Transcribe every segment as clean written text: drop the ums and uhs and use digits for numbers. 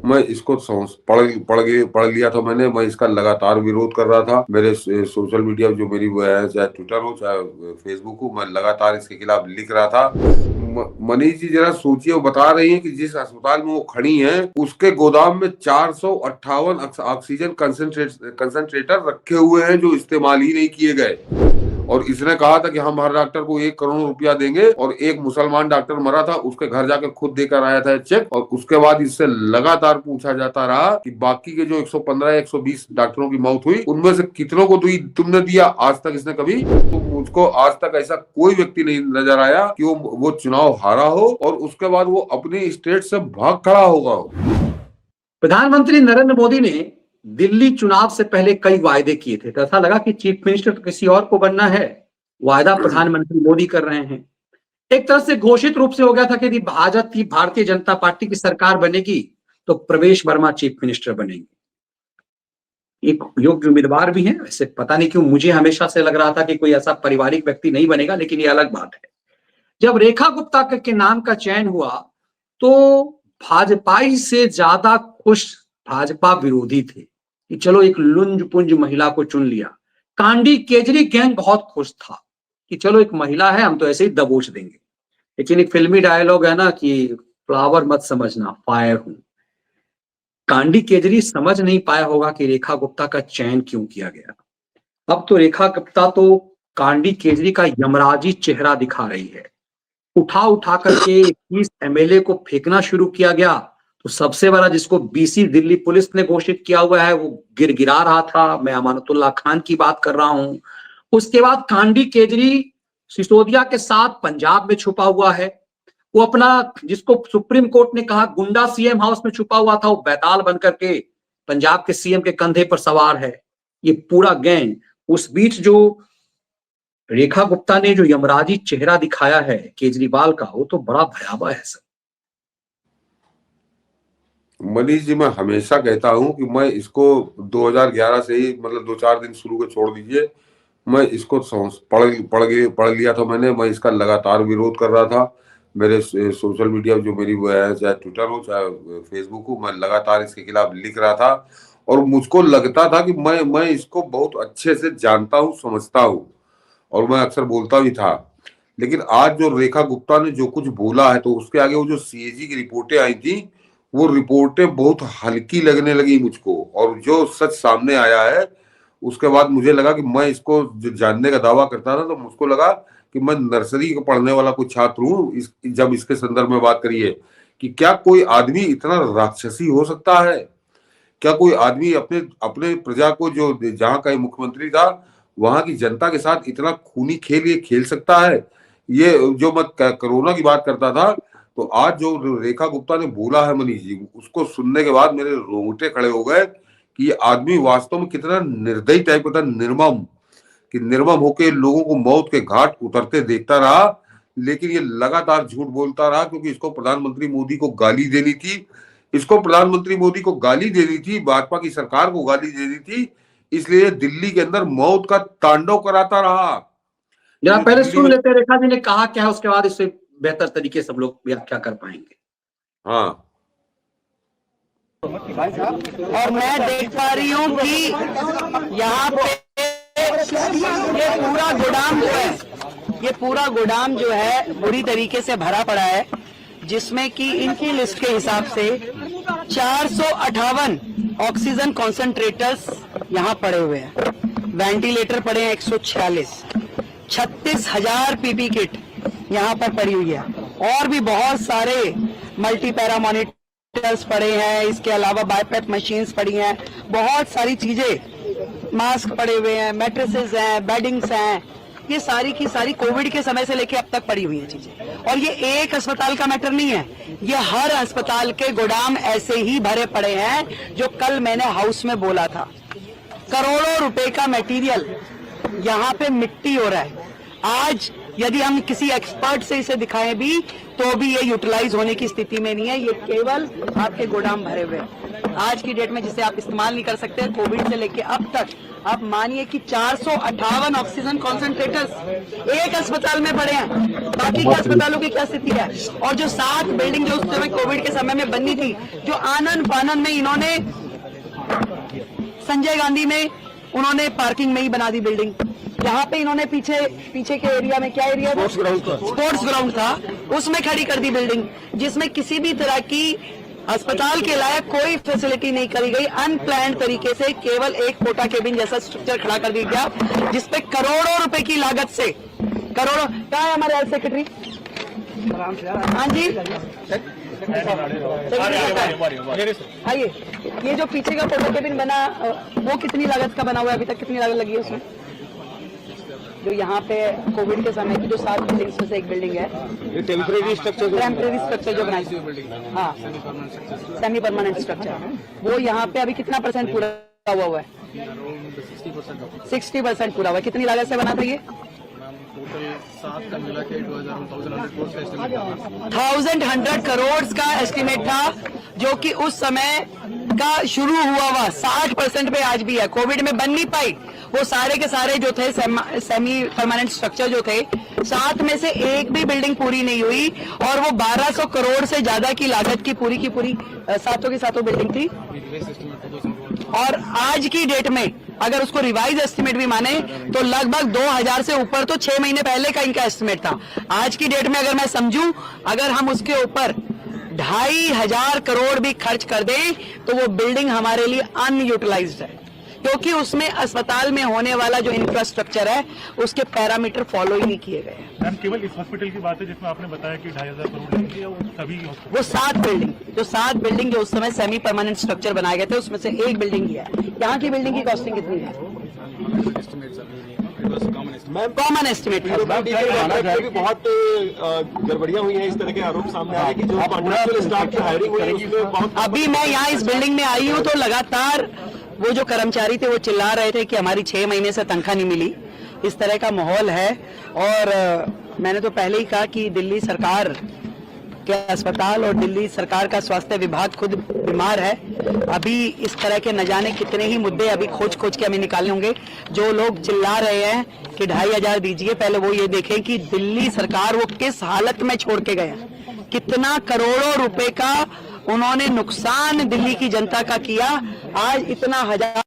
मैं इसको पढ़ लिया था मैंने। मैं इसका लगातार विरोध कर रहा था। मेरे सोशल मीडिया जो मेरी वो है, चाहे ट्विटर हो चाहे फेसबुक हो, मैं लगातार इसके खिलाफ लिख रहा था। मनीष जी जरा सोचिए, वो बता रही हैं कि जिस अस्पताल में वो खड़ी हैं उसके गोदाम में 458 ऑक्सीजन कंसंट्रेटर रखे हुए हैं जो इस्तेमाल ही नहीं किए गए। और इसने कहा था कि हम हर डॉक्टर को 1 करोड़ रुपया देंगे, और एक मुसलमान डॉक्टर मरा था, उसके घर जाकर खुद देकर आया था चेक। और उसके बाद इससे लगातार पूछा जाता रहा कि बाकी के जो 115 या 120 डॉक्टरों की मौत हुई उनमें से कितनों को तुमने दिया। आज तक इसने कभी, तो मुझको आज तक ऐसा कोई व्यक्ति नहीं नजर आया कि वो चुनाव हारा हो और उसके बाद वो अपनी स्टेट से भाग खड़ा होगा। प्रधानमंत्री नरेंद्र मोदी ने दिल्ली चुनाव से पहले कई वायदे किए थे, तो ऐसा लगा कि चीफ मिनिस्टर तो किसी और को बनना है, वायदा प्रधानमंत्री मोदी कर रहे हैं। एक तरह से घोषित रूप से हो गया था कि यदि भाजपा भारतीय जनता पार्टी की सरकार बनेगी तो प्रवेश वर्मा चीफ मिनिस्टर बनेंगे। एक योग्य उम्मीदवार भी हैं। वैसे पता नहीं क्यों मुझे हमेशा से लग रहा था कि कोई ऐसा पारिवारिक व्यक्ति नहीं बनेगा, लेकिन ये अलग बात है। जब रेखा गुप्ता के नाम का चयन हुआ तो भाजपाई से ज्यादा खुश भाजपा विरोधी थे कि चलो एक लुंज पुंज महिला को चुन लिया। कांडी केजरी गैंग बहुत खुश था कि चलो एक महिला है, हम तो ऐसे ही दबोच देंगे। लेकिन एक फिल्मी डायलॉग है ना कि फ्लावर मत समझना, फायर हूं। कांडी केजरी समझ नहीं पाया होगा कि रेखा गुप्ता का चयन क्यों किया गया। अब तो रेखा गुप्ता तो कांडी केजरी का यमराजी चेहरा दिखा रही है। उठा करके 21 एमएलए को फेंकना शुरू किया गया। तो सबसे बड़ा जिसको बीसी दिल्ली पुलिस ने घोषित किया हुआ है वो गिरा रहा था। मैं अमानतुल्लाह खान की बात कर रहा हूं। उसके बाद कांडी केजरी सिसोदिया के साथ पंजाब में छुपा हुआ है। वो अपना, जिसको सुप्रीम कोर्ट ने कहा गुंडा सीएम हाउस में छुपा हुआ था, वो बैताल बनकर के पंजाब के सीएम के कंधे पर सवार है। ये पूरा गैंग। उस बीच जो रेखा गुप्ता ने जो यमराजी चेहरा दिखाया है केजरीवाल का, वो तो बड़ा भयावह है सर। मनीष जी, मैं हमेशा कहता हूं कि मैं इसको 2011 से ही, मतलब 2-4 दिन शुरू के छोड़ दीजिए, मैं इसको पढ़ लिया था मैंने। मैं इसका लगातार विरोध कर रहा था। मेरे सोशल मीडिया जो मेरी वो है, चाहे ट्विटर हो चाहे फेसबुक हो, मैं लगातार इसके खिलाफ लिख रहा था। और मुझको लगता था कि मैं इसको बहुत अच्छे से जानता हूँ, समझता हूँ, और मैं अक्सर बोलता भी था। लेकिन आज जो रेखा गुप्ता ने जो कुछ बोला है, तो उसके आगे वो जो सीएजी की रिपोर्टें आई थी, वो रिपोर्टें बहुत हल्की लगने लगी मुझको। और जो सच सामने आया है उसके बाद मुझे लगा कि मैं इसको जो जानने का दावा करता था, तो मुझको लगा कि मैं नर्सरी को पढ़ने वाला कोई छात्र हूँ। जब इसके संदर्भ में बात करिए कि क्या कोई आदमी इतना राक्षसी हो सकता है? क्या कोई आदमी अपने अपने प्रजा को, जो जहां का मुख्यमंत्री था, वहां की जनता के साथ इतना खूनी खेल ये खेल सकता है? ये जो मैं कोरोना की बात करता था, तो आज जो रेखा गुप्ता ने बोला है मनीष जी, उसको सुनने के बाद मेरे रोंगटे खड़े हो गए कि ये आदमी वास्तव में कितना निर्दयी टाइप का था, निर्मम, कि निर्मम होकर लोगों को मौत के घाट उतरते देखता रहा। लेकिन ये लगातार झूठ बोलता रहा, क्योंकि इसको प्रधानमंत्री मोदी को गाली देनी थी। इसको प्रधानमंत्री मोदी को गाली देनी थी, भाजपा की सरकार को गाली देनी थी। इसलिए दिल्ली के अंदर मौत का तांडव कराता रहा। जरा पहले सुन लेते हैं रेखा जी ने कहा क्या है, उसके बाद इससे बेहतर तरीके से हम लोग व्याख्या कर पाएंगे। हाँ, और मैं देख पा रही हूँ कि यहाँ पे ये पूरा गोदाम जो है, ये पूरा गोदाम जो है बुरी तरीके से भरा पड़ा है, जिसमें कि इनकी लिस्ट के हिसाब से 458 ऑक्सीजन कॉन्सेंट्रेटर्स यहाँ पड़े हुए हैं। वेंटिलेटर पड़े हैं 146, 36,000 पीपी किट यहाँ पर पड़ी हुई है, और भी बहुत सारे मल्टी पैरा मॉनिटर्स पड़े हैं। इसके अलावा बाईपैप मशीन्स पड़ी हैं, बहुत सारी चीजें, मास्क पड़े हुए हैं, मैट्रेसेस हैं, बेडिंग्स हैं। ये सारी की सारी कोविड के समय से लेके अब तक पड़ी हुई है चीजें। और ये एक अस्पताल का मैटर नहीं है, ये हर अस्पताल के गोदाम ऐसे ही भरे पड़े हैं, जो कल मैंने हाउस में बोला था। करोड़ों रुपए का मटेरियल यहाँ पे मिट्टी हो रहा है। आज यदि हम किसी एक्सपर्ट से इसे दिखाएं भी, तो भी ये यूटिलाइज होने की स्थिति में नहीं है। ये केवल आपके गोदाम भरे हुए हैं। आज की डेट में जिसे आप इस्तेमाल नहीं कर सकते। कोविड से लेके अब तक आप मानिए कि 458 ऑक्सीजन कॉन्सेंट्रेटर्स एक अस्पताल में पड़े हैं। बाकी के अस्पतालों की क्या स्थिति है? और जो 7 बिल्डिंग जो उस समय कोविड के समय में बननी थी, जो आनंद फानन में इन्होंने संजय गांधी में उन्होंने पार्किंग में ही बना दी बिल्डिंग। यहाँ पे इन्होंने पीछे के एरिया में, क्या एरिया था? स्पोर्ट्स ग्राउंड था, उसमें खड़ी कर दी बिल्डिंग, जिसमें किसी भी तरह की अस्पताल के लायक कोई फैसिलिटी नहीं करी गई। अनप्लान तरीके से केवल एक कोटा केबिन जैसा स्ट्रक्चर खड़ा कर दिया गया, जिसपे करोड़ों रुपए की लागत से करोड़ों। क्या है हमारे हेल्थ सेक्रेटरी? हाँ जी, आइए। ये जो पीछे का कोटा केबिन बना, वो कितनी लागत का बना हुआ है? अभी तक कितनी लागत लगी है उसमें? जो यहाँ पे कोविड के समय की जो 7 बिल्डिंग्स में से एक बिल्डिंग है, ये टेम्परेरी स्ट्रक्चर जो बनाई, हाँ, सेमी परमानेंट स्ट्रक्चर, वो यहाँ पे अभी कितना परसेंट पूरा हुआ है? 60% पूरा हुआ है। कितनी लागत से बना था ये? 1100 करोड़ का एस्टिमेट था, जो कि उस समय का शुरू हुआ हुआ 60% पे आज भी है। कोविड में बन नहीं पाई। वो सारे के सारे जो थे सेमी परमानेंट स्ट्रक्चर जो थे, 7 में से एक भी बिल्डिंग पूरी नहीं हुई, और वो 1200 करोड़ से ज्यादा की लागत की पूरी 7 बिल्डिंग थी। और आज की डेट में अगर उसको रिवाइज एस्टिमेट भी माने तो लगभग 2000 से ऊपर तो 6 महीने पहले का इनका एस्टिमेट था। आज की डेट में अगर मैं समझूं, अगर हम उसके ऊपर 2500 करोड़ भी खर्च कर दें तो वो बिल्डिंग हमारे लिए अनयूटिलाइज्ड है, क्योंकि उसमें अस्पताल में होने वाला जो इंफ्रास्ट्रक्चर है उसके पैरामीटर फॉलो ही नहीं किए गए। मैम, केवल इस हॉस्पिटल की बात है जिसमें आपने बताया कि 2500 करोड़ लगी है, वो सभी वो 7 बिल्डिंग जो उस समय सेमी परमानेंट स्ट्रक्चर बनाए गए थे, उसमें से एक बिल्डिंग ही है। यहाँ की बिल्डिंग की कॉस्टिंग कितनी है? कॉमन एस्टिमेट भी बहुत गड़बड़ियां हुई हैं, इस तरह के आरोप सामने आए कि जो कॉन्ट्रैक्चुअल स्टाफ की हायरिंग हुई है उसमें बहुत। अभी मैं यहाँ इस बिल्डिंग में आई हूँ तो लगातार वो जो कर्मचारी थे वो चिल्ला रहे थे कि हमारी 6 महीने से तनख्वाह नहीं मिली। इस तरह का माहौल है। और मैंने तो पहले ही कहा कि दिल्ली सरकार के अस्पताल और दिल्ली सरकार का स्वास्थ्य विभाग खुद बीमार है। अभी इस तरह के न जाने कितने ही मुद्दे अभी खोज के हमें निकालने होंगे। जो लोग चिल्ला रहे हैं कि 2500 दीजिए, पहले वो ये देखें कि दिल्ली सरकार वो किस हालत में छोड़ के गए, कितना करोड़ों रुपए का उन्होंने नुकसान दिल्ली की जनता का किया। आज इतना हजार।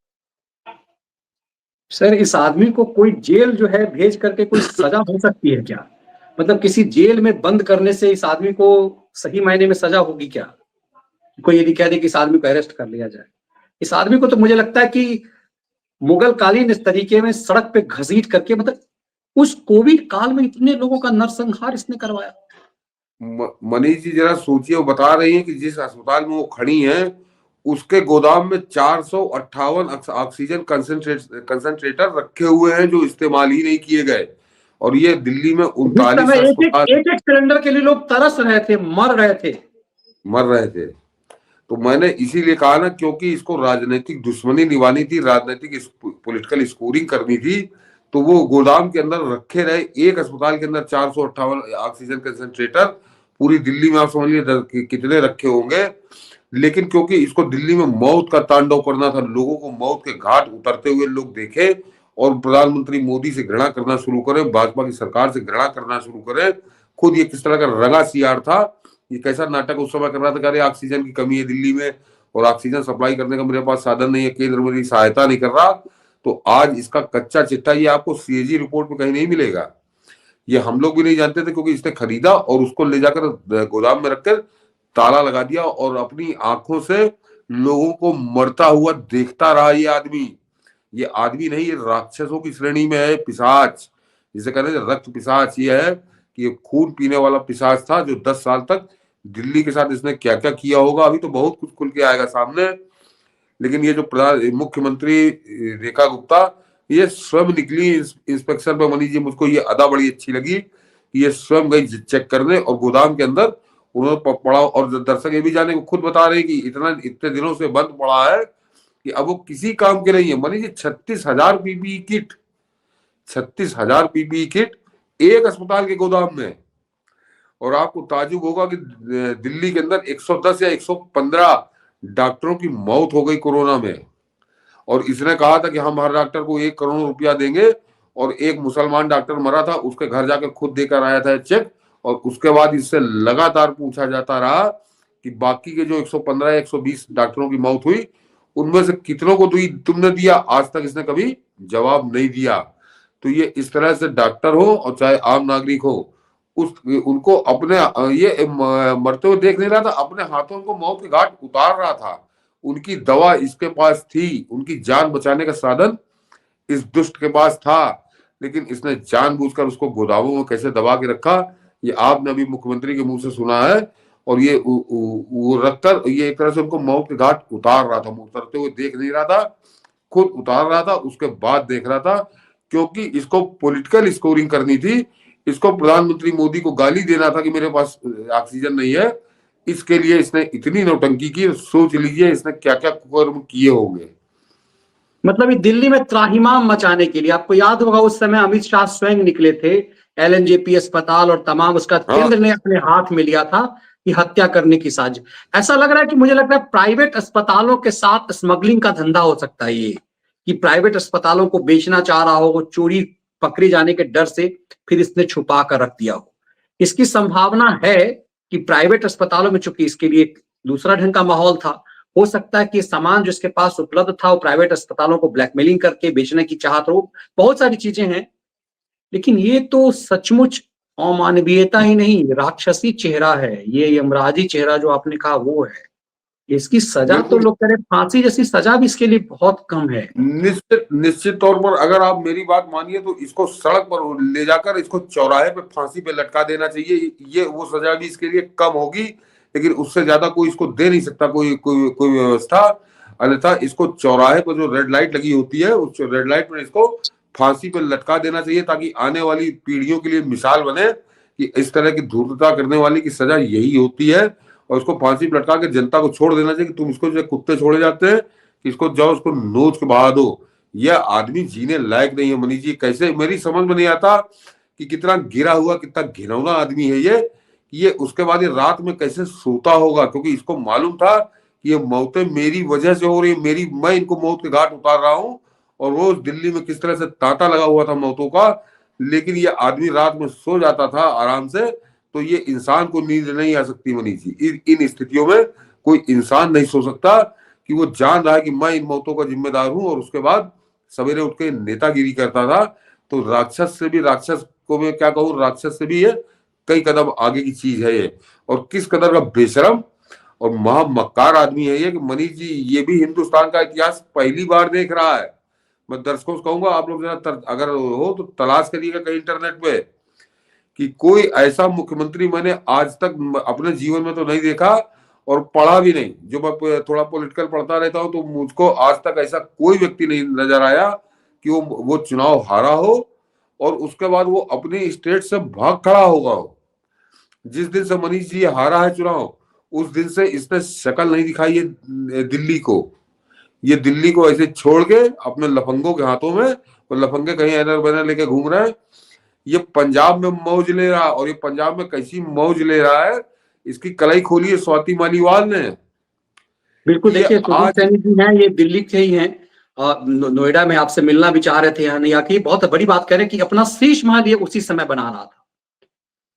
सर, इस आदमी को कोई जेल जो है भेज करके कोई सजा हो सकती है क्या? मतलब किसी जेल में बंद करने से इस आदमी को सही मायने में सजा होगी क्या? कोई यदि कह दे कि इस आदमी को अरेस्ट कर लिया जाए, इस आदमी को तो मुझे लगता है कि मुगल कालीन इस तरीके में सड़क पे घसीट करके, मतलब उस कोविड काल में इतने लोगों का नरसंहार इसने करवाया। मनीष जी जरा सोचिए, वो बता रही हैं कि जिस अस्पताल में वो खड़ी हैं उसके गोदाम में 458 ऑक्सीजन कंसंट्रेटर रखे हुए हैं जो इस्तेमाल ही नहीं किए गए। और ये दिल्ली में 39 एक सिलेंडर के लिए लोग तरस रहे थे, मर रहे थे। तो मैंने इसीलिए कहा ना, क्योंकि इसको राजनीतिक दुश्मनी निभानी थी, राजनीतिक पॉलिटिकल स्कोरिंग करनी थी, तो वो गोदाम के अंदर रखे रहे। एक अस्पताल के अंदर 458 ऑक्सीजन कंसंट्रेटर, पूरी दिल्ली में आप समझ लीजिए कितने रखे होंगे। लेकिन क्योंकि इसको दिल्ली में मौत का तांडव करना था, लोगों को मौत के घाट उतरते हुए लोग देखे और प्रधानमंत्री मोदी से घृणा करना शुरू करें, भाजपा की सरकार से घृणा करना शुरू करें। खुद ये किस तरह का रंगा सियार था, ये कैसा नाटक उस समय कर रहा था कि अरे ऑक्सीजन की कमी है दिल्ली में और ऑक्सीजन सप्लाई करने का मेरे पास साधन नहीं है, केंद्र मेरी सहायता नहीं कर रहा। तो आज इसका कच्चा चिट्ठा ये आपको सीएजी रिपोर्ट में कहीं नहीं मिलेगा। ये हम लोग भी नहीं जानते थे, क्योंकि इसने खरीदा और उसको ले जाकर गोदाम में रखकर ताला लगा दिया और अपनी आंखों से लोगों को मरता हुआ देखता रहा। ये आदमी नहीं, ये राक्षसों की श्रेणी में है, पिशाच जिसे कहते हैं, रक्त पिशाच। ये है कि ये खून पीने वाला पिशाच था, जो 10 साल तक दिल्ली के साथ इसने क्या क्या किया होगा अभी तो बहुत कुछ खुल के आएगा सामने। लेकिन ये जो मुख्यमंत्री रेखा गुप्ता, ये स्वयं निकली इंस्पेक्शन पे। मनीष जी, मुझको ये अदा बड़ी अच्छी लगी कि ये स्वयं गई चेक करने और गोदाम के अंदर उन्होंने पड़ा। और दर्शक ये भी जाने को खुद बता रहे कि इतने दिनों से बंद पड़ा है कि अब वो किसी काम के नहीं है। Manish ji, 36,000 PPE kit, 36,000 PPE kit एक अस्पताल के गोदाम में। और आपको ताजुब होगा कि दिल्ली के अंदर 110 या 115 डॉक्टरों की मौत हो गई कोरोना में, और इसने कहा था कि हम हर डॉक्टर को 1 करोड़ रुपया देंगे, और एक मुसलमान डॉक्टर मरा था, उसके घर जाके खुद देकर आया था चेक। और उसके बाद इससे लगातार पूछा जाता रहा कि बाकी के जो 115 या 120 डॉक्टरों की मौत हुई उनमें से कितनों को तुमने दिया, आज तक इसने कभी जवाब नहीं दिया। तो ये इस तरह से डॉक्टर हो और चाहे आम नागरिक हो, उस उनको अपने ये मरते हुए देख नहीं रहा था, अपने हाथों उनको मौत के घाट उतार रहा था। उनकी दवा इसके पास थी, उनकी जान बचाने का साधन इस दुष्ट के पास था, लेकिन इसने जानबूझकर उसको गोदामों में कैसे दबा के रखा, ये आपने अभी मुख्यमंत्री के मुंह से सुना है। और ये वो रखकर ये एक तरह से उनको मौत के घाट उतार रहा था, उतरते हुए देख नहीं रहा था, खुद उतार रहा था, उसके बाद देख रहा था, क्योंकि इसको पॉलिटिकल स्कोरिंग करनी थी। इसको प्रधानमंत्री मोदी को गाली देना था कि मेरे पास ऑक्सीजन नहीं है। इसके लिए इसने इतनी नौटंकी की, सोच लीजिए इसने क्या क्या कर्म किए होंगे। मतलब ये दिल्ली में त्राहिमाम मचाने के लिए, आपको याद होगा उस समय अमित शाह स्वयं निकले थे, एलएनजेपी अस्पताल और तमाम उसका केंद्र ने अपने हाथ में लिया था कि हत्या करने की साजिश। ऐसा लग रहा है कि मुझे लग रहा है प्राइवेट अस्पतालों के साथ स्मगलिंग का धंधा हो सकता है ये, कि प्राइवेट अस्पतालों को बेचना चाह रहा हो, चोरी पकड़े जाने के डर से फिर इसने छुपा कर रख दिया हो। इसकी संभावना है कि प्राइवेट अस्पतालों में, चूंकि इसके लिए दूसरा ढंग का माहौल था, हो सकता है कि सामान जो इसके पास उपलब्ध था वो प्राइवेट अस्पतालों को ब्लैकमेलिंग करके बेचने की चाहत हो, बहुत सारी चीजें हैं। लेकिन ये तो सचमुच अमानवीयता ही नहीं, राक्षसी चेहरा है ये, यमराजी चेहरा जो आपने कहा वो है। इसकी सजा तो लोग कह रहे फांसी जैसी सजा भी इसके लिए बहुत कम है। निश्चित तौर पर अगर आप मेरी बात मानिए तो इसको सड़क पर ले जाकर इसको चौराहे पे फांसी पे लटका देना चाहिए, ये वो सजा भी इसके लिए कम होगी, लेकिन उससे ज्यादा कोई इसको दे नहीं सकता कोई व्यवस्था। अन्यथा इसको चौराहे पर जो रेड लाइट लगी होती है उस रेड लाइट पर इसको फांसी पे लटका देना चाहिए, ताकि आने वाली पीढ़ियों के लिए मिसाल बने कि इस तरह की धूर्तता करने वाली की सजा यही होती है। और उसको फांसी पे लटका के जनता को छोड़ देना चाहिए कि तुम इसको जो कुत्ते छोड़े जाते हैं, इसको जाओ उसको नोच के बहा दो। यह आदमी जीने लायक नहीं है मनीष जी। कैसे, मेरी समझ में नहीं आता कि कितना गिरा हुआ, कितना घिनौना आदमी है ये उसके बाद ये रात में कैसे सोता होगा, क्योंकि इसको मालूम था कि ये मौतें मेरी वजह से हो रही है, मैं इनको मौत के घाट उतार रहा हूँ। और रोज दिल्ली में किस तरह से तांता लगा हुआ था मौतों का, लेकिन ये आदमी रात में सो जाता था आराम से। तो ये इंसान को नींद नहीं आ सकती मनीष जी, इन स्थितियों में कोई इंसान नहीं सो सकता कि वो जान रहा है कि मैं इन मौतों का जिम्मेदार हूं, और उसके बाद सवेरे उठ के नेतागिरी करता था। तो राक्षस से भी, राक्षस को मैं क्या कहूँ, राक्षस से भी ये कई कदम आगे की चीज है ये। और किस कदर का बेशरम और महामक्कार आदमी है ये कि मनीष जी ये भी हिंदुस्तान का इतिहास पहली बार देख रहा है। मैं दर्शकों से कहूंगा आप लोग जरा अगर हो तो तलाश करिएगा कहीं इंटरनेट पे कि कोई ऐसा मुख्यमंत्री मैंने आज तक अपने जीवन में तो नहीं देखा, और पढ़ा भी नहीं। जो मैं थोड़ा पॉलिटिकल पढ़ता रहता हूं तो मुझको आज तक ऐसा कोई व्यक्ति नहीं नजर आया कि वो चुनाव हारा हो और उसके बाद वो अपनी स्टेट से भाग खड़ा होगा हो। जिस दिन से मनीष जी हारा है चुनाव, उस दिन से इसने शक्ल नहीं दिखाई है दिल्ली को। ये दिल्ली को ऐसे छोड़ के अपने लफंगों के हाथों में, और लफंगे कहीं एनर बैनर लेके घूम रहे हैं। ये पंजाब में मौज ले रहा, और ये पंजाब में कैसी मौज ले रहा है, इसकी कलाई खोली है स्वाति मालीवाल ने। बिल्कुल, देखिए सुजीत सैनी जी हैं, ये दिल्ली के ही हैं, नोएडा में आपसे मिलना भी चाह रहे थे, यहाँ नहीं आके। बहुत बड़ी बात कह रहे हैं कि अपना शीश महल ये उसी समय बना रहा था।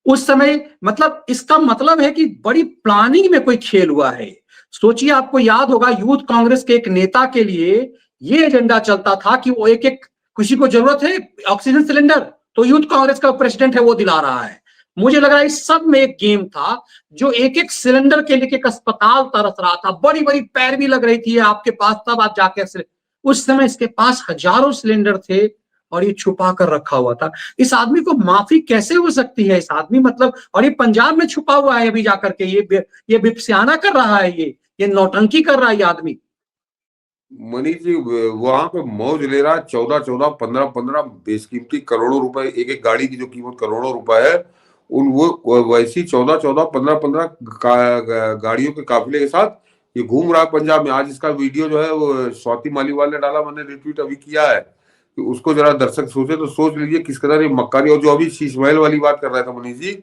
उस समय मतलब इसका मतलब है कि बड़ी प्लानिंग में कोई खेल हुआ है। सोचिए, आपको याद होगा यूथ कांग्रेस के एक नेता के लिए ये एजेंडा चलता था कि वो एक एक, किसी को जरूरत है ऑक्सीजन सिलेंडर तो यूथ कांग्रेस का प्रेसिडेंट है वो दिला रहा है। मुझे लग रहा है इस सब में एक गेम था, जो एक एक सिलेंडर के लिए एक अस्पताल तरस रहा था, बड़ी बड़ी पैरवी लग रही थी आपके पास, तब आप जाके, उस समय इसके पास हजारों सिलेंडर थे और ये छुपा कर रखा हुआ था। इस आदमी को माफी कैसे हो सकती है? इस आदमी मतलब, और ये पंजाब में छुपा हुआ है अभी जाकर के, ये बिपसियाना कर रहा है, ये नौटंकी कर रहा है ये आदमी। मनीष जी वहां पे मौज ले रहा है, 14-14, 15-15 बेशकीमती करोड़ों रुपए, एक एक गाड़ी की जो कीमत करोड़ों रुपए है, वो वैसी 14-14, 15-15 गाड़ियों के काफिले के साथ ये घूम रहा है पंजाब में। आज इसका वीडियो जो है वो स्वाति मालीवाल ने डाला, मैंने रिट्वीट अभी किया है, कि उसको जरा दर्शक सोचे तो सोच लीजिए किस कदर ये मक्कारी। और जो अभी शीश महल वाली बात कर रहा था मनीष जी,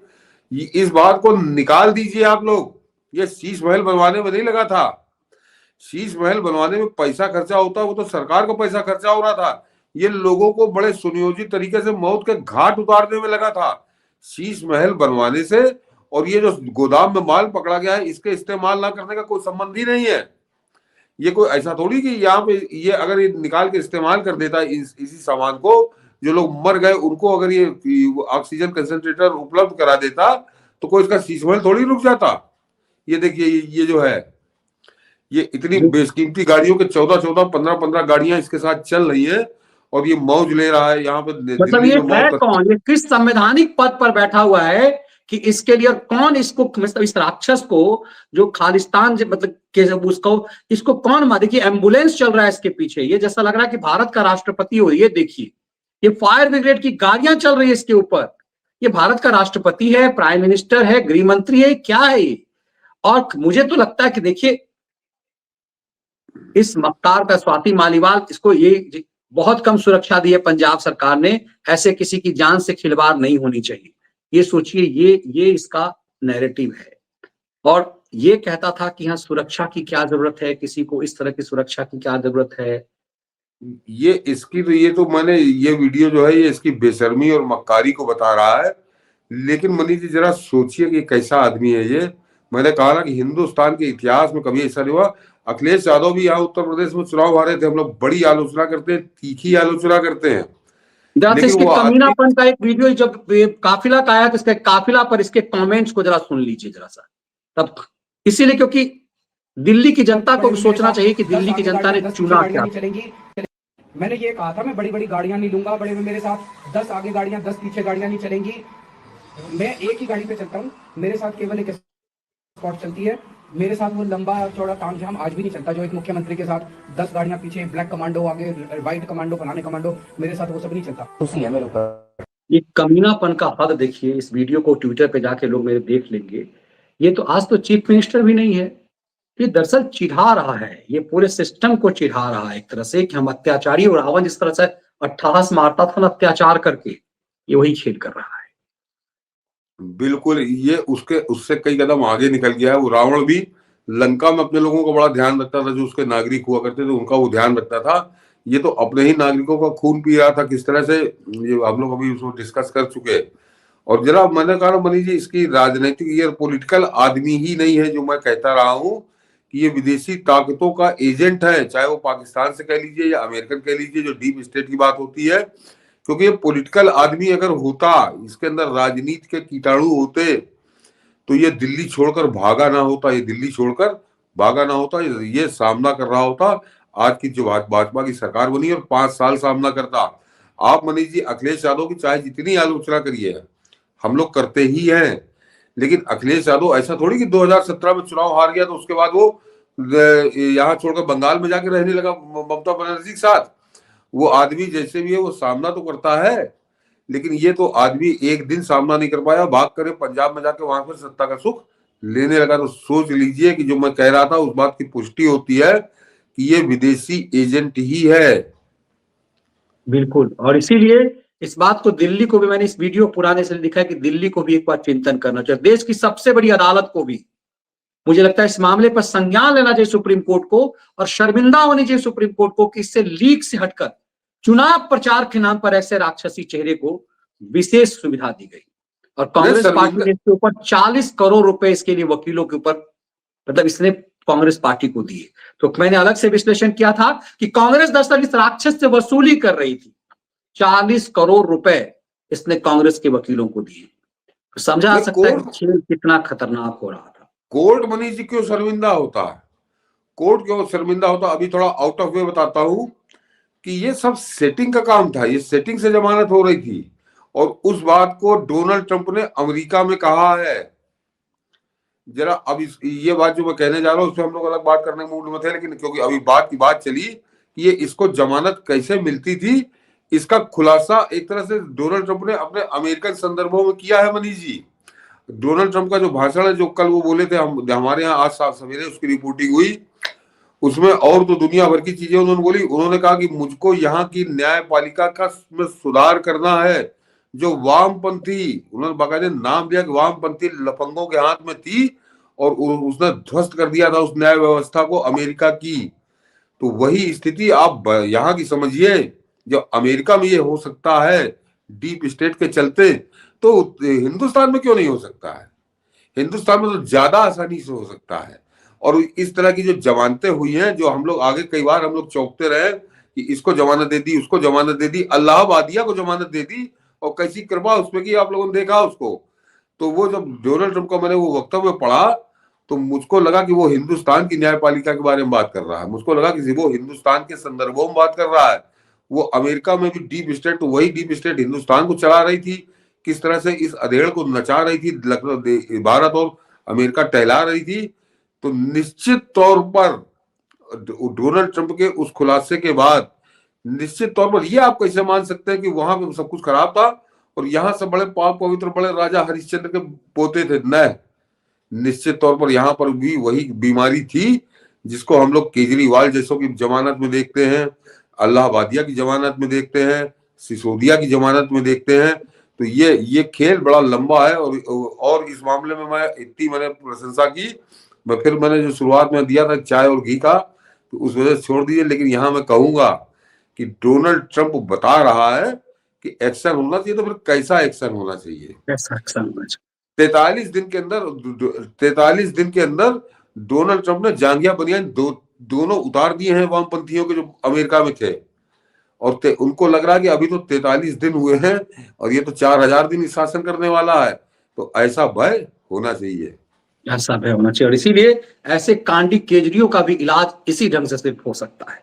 इस बात को निकाल दीजिए आप लोग, ये शीश महल बनवाने में नहीं लगा था, शीश महल बनवाने में पैसा खर्चा होता है वो तो सरकार का पैसा खर्चा हो रहा था, ये लोगों को बड़े सुनियोजित तरीके से मौत के घाट उतारने में लगा था। शीश महल बनवाने से और ये जो गोदाम में माल पकड़ा गया है इसके इस्तेमाल ना करने का कोई संबंध ही नहीं है। ये कोई ऐसा थोड़ी कि यहाँ पे ये अगर ये निकाल के इस्तेमाल कर देता इसी सामान को, जो लोग मर गए उनको अगर ये ऑक्सीजन कंसंट्रेटर उपलब्ध करा देता तो कोई इसका शीश महल थोड़ी रुक जाता। ये देखिए ये जो है ये इतनी बेशकीमती गाड़ियों के 14-14, 15-15 गाड़ियां इसके साथ चल रही है और ये मौज ले रहा है यहाँ पे। मतलब ये है कौन, ये किस संवैधानिक पद पर बैठा हुआ है कि इसके लिए, और कौन इसको, मतलब इस राक्षस को जो खालिस्तान मतलब के उसको इसको कौन मार, देखिए एम्बुलेंस चल रहा है इसके पीछे, ये जैसा लग रहा है कि भारत का राष्ट्रपति हो। ये देखिए ये फायर ब्रिगेड की गाड़ियां चल रही है इसके ऊपर, ये भारत का राष्ट्रपति है, प्राइम मिनिस्टर है, गृह मंत्री है, क्या है ये। और मुझे तो लगता है कि देखिए इस मख्तार का, स्वाति मालीवाल, इसको ये बहुत कम सुरक्षा दी है पंजाब सरकार ने, ऐसे किसी की जान से खिलवाड़ नहीं होनी चाहिए। ये सोचिए, ये इसका नैरेटिव है। और ये कहता था कि यहाँ सुरक्षा की क्या जरूरत है, किसी को इस तरह की सुरक्षा की क्या जरूरत है। ये इसकी तो ये तो मैंने ये वीडियो जो है ये इसकी बेशर्मी और मक्कारी को बता रहा है। लेकिन मनीष जी जरा सोचिए कि कैसा आदमी है ये। मैंने कहा ना कि हिंदुस्तान के इतिहास में कभी ऐसा नहीं हुआ। अखिलेश यादव भी यहाँ उत्तर प्रदेश में चुनाव हारे थे, हम लोग बड़ी आलोचना करते हैं, तीखी आलोचना करते हैं। इसके कमीनापन का एक वीडियो जब काफिला का आया तो इसके काफिला पर इसके कमेंट्स को जरा सुन लीजिए जरा सा तब, इसीलिए क्योंकि दिल्ली की जनता को भी सोचना चाहिए कि दिल्ली की जनता ने चुना क्या। मैंने ये कहा था मैं बड़ी बड़ी गाड़ियां नहीं लूंगा, बड़े में मेरे साथ 10 आगे गाड़ियां 10 पीछे गाड़ियां नहीं चलेंगी, मैं एक ही गाड़ी पे चलता हूँ, मेरे साथ केवल एक स्पॉट चलती है, मेरे साथ वो लंबा चौड़ा तामझाम आज भी नहीं चलता जो एक मुख्यमंत्री के साथ 10 गाड़ियां पीछे, ब्लैक कमांडो आगे, व्हाइट कमांडो, फलाने कमांडो, मेरे साथ वो सब नहीं चलता। खुशी है मेरे ऊपर। ये कमीनापन का हद देखिए। इस वीडियो को ट्विटर पे जाके लोग मेरे देख लेंगे। ये तो आज तो चीफ मिनिस्टर भी नहीं है, ये दरअसल चिढ़ा रहा है, ये पूरे सिस्टम को चिढ़ा रहा है एक तरह से कि हम अत्याचारी, और रावण जिस तरह से अट्ठास मारता था ना अत्याचार करके, ये वही खेल कर रहा है। बिल्कुल, ये उससे कई कदम आगे निकल गया है। वो रावण भी लंका में अपने लोगों का बड़ा ध्यान रखता था, जो उसके नागरिक हुआ करते थे उनका वो ध्यान रखता था। ये तो अपने ही नागरिकों का खून पी रहा था किस तरह से, ये हम लोग अभी उसको डिस्कस कर चुके हैं। और जरा मैंने कहा मनीष जी, इसकी राजनीतिक, ये पॉलिटिकल आदमी ही नहीं है जो मैं कहता रहा हूँ कि ये विदेशी ताकतों का एजेंट है, चाहे वो पाकिस्तान से कह लीजिए या अमेरिकन कह लीजिए, जो डीप स्टेट की बात होती है। क्योंकि ये पॉलिटिकल आदमी अगर होता, इसके अंदर राजनीति के कीटाणु होते, तो ये दिल्ली छोड़कर भागा ना होता, ये दिल्ली छोड़कर भागा ना होता, ये सामना कर रहा होता आज की जो भाजपा की सरकार बनी और 5 साल सामना करता। आप मनीष जी अखिलेश यादव की चाहे जितनी आलोचना करिए, हम लोग करते ही हैं, लेकिन अखिलेश यादव ऐसा थोड़ी कि 2017 में चुनाव हार गया तो उसके बाद वो यहाँ छोड़कर बंगाल में जाके रहने लगा ममता बनर्जी के साथ। वो आदमी जैसे भी है वो सामना तो करता है, लेकिन ये तो आदमी एक दिन सामना नहीं कर पाया, भाग करे पंजाब में जाके वहां पर सत्ता का सुख लेने लगा। तो सोच लीजिए कि जो मैं कह रहा था उस बात की पुष्टि होती है कि ये विदेशी एजेंट ही है। बिल्कुल, और इसीलिए इस बात को दिल्ली को भी मैंने इस वीडियो पुराने से लिखा है कि दिल्ली को भी एक बार चिंतन करना चाहिए, देश की सबसे बड़ी अदालत को भी मुझे लगता है इस मामले पर संज्ञान लेना चाहिए सुप्रीम कोर्ट को, और शर्मिंदा होनी चाहिए सुप्रीम कोर्ट को कि इससे लीक से हटकर चुनाव प्रचार के नाम पर ऐसे राक्षसी चेहरे को विशेष सुविधा दी गई। और कांग्रेस पार्टी ने इसके ऊपर 40 करोड़ रुपए इसके लिए वकीलों के ऊपर, मतलब इसने कांग्रेस पार्टी को दिए। तो मैंने अलग से विश्लेषण किया था कि कांग्रेस दरअसल इस राक्षस से वसूली कर रही थी, 40 करोड़ रुपए इसने कांग्रेस के वकीलों को दिए। तो समझा जा सकता है कि खेल कितना खतरनाक हो रहा था। कोर्ट मनीष जी क्यों शर्मिंदा होता है, कोर्ट क्यों शर्मिंदा होता, अभी थोड़ा आउट ऑफ वे बताता हूं कि ये सब सेटिंग का काम था, ये सेटिंग से जमानत हो रही थी। और उस बात को डोनाल्ड ट्रंप ने अमेरिका में कहा है। जरा अब ये बात जो मैं कहने जा रहा हूँ उससे हम लोग अलग बात करने के मूड में थे, लेकिन क्योंकि अभी बात की बात चली कि ये इसको जमानत कैसे मिलती थी, इसका खुलासा एक तरह से डोनाल्ड ट्रंप ने अपने अमेरिकन संदर्भों में किया है। मनीष जी, डोनाल्ड ट्रंप का जो भाषण है, जो कल वो बोले थे, हमारे यहाँ आज सवेरे उसकी रिपोर्टिंग हुई, उसमें और तो दुनिया भर की चीजें उन्होंने बोली। उन्होंने कहा कि मुझको यहाँ की न्यायपालिका का में सुधार करना है, जो वामपंथी, उन्होंने बाकायदे नाम दिया कि वामपंथी लफंगों के हाथ में थी, और उसने ध्वस्त कर दिया था उस न्याय व्यवस्था को अमेरिका की। तो वही स्थिति आप यहाँ की समझिए, जो अमेरिका में ये हो सकता है डीप स्टेट के चलते, तो हिंदुस्तान में क्यों नहीं हो सकता है? हिंदुस्तान में तो ज्यादा आसानी से हो सकता है। और इस तरह की जो जमानतें हुई हैं, जो हम लोग आगे कई बार हम लोग चौंकते रहे कि इसको जमानत दे दी, उसको जमानत दे दी, अल्लाहबादिया को जमानत दे दी, और कैसी कृपा उसमें की आप लोगों ने देखा उसको। तो वो जब डोनाल्ड ट्रंप का मैंने वो वक्तव्य पढ़ा तो मुझको लगा कि वो हिंदुस्तान की न्यायपालिका के बारे में बात कर रहा है, मुझको लगा कि वो हिंदुस्तान के संदर्भों में बात कर रहा है। वो अमेरिका में भी डीप स्टेट, तो वही डीप स्टेट हिंदुस्तान को चला रही थी, किस तरह से इस अधेड़ को नचा रही थी, भारत और अमेरिका टहला रही थी। तो निश्चित तौर पर डोनाल्ड ट्रंप के उस खुलासे के बाद निश्चित तौर पर ये आप कैसे मान सकते हैं कि वहां पे सब कुछ खराब था और यहाँ से बड़े पाप पवित्र बड़े राजा हरिश्चंद्र के पोते थे? न, निश्चित तौर पर यहाँ पर भी वही बीमारी थी जिसको हम लोग केजरीवाल जैसों की जमानत में देखते हैं, अल्लाहबादिया की जमानत में देखते हैं, सिसोदिया की जमानत में देखते हैं। तो ये खेल बड़ा लंबा है। और इस मामले में मैं इतनी मैंने प्रशंसा की, मैंने जो शुरुआत में दिया था चाय और घी का, तो उस वजह से छोड़ दीजिए। लेकिन यहाँ मैं कहूंगा कि डोनाल्ड ट्रंप बता रहा है कि एक्शन होना चाहिए, तो फिर कैसा एक्शन होना चाहिए? 43 दिन के अंदर डोनाल्ड ट्रंप ने जांघिया बनियान दोनों उतार दिए हैं वामपंथियों के जो अमेरिका में थे। और उनको लग रहा है कि अभी तो 43 दिन हुए हैं और ये तो 4000 दिन शासन करने वाला है। तो ऐसा भय होना चाहिए, ऐसा भय होना चाहिए। और इसीलिए ऐसे कांडी केजरियों का भी इलाज इसी ढंग से सिर्फ हो सकता है।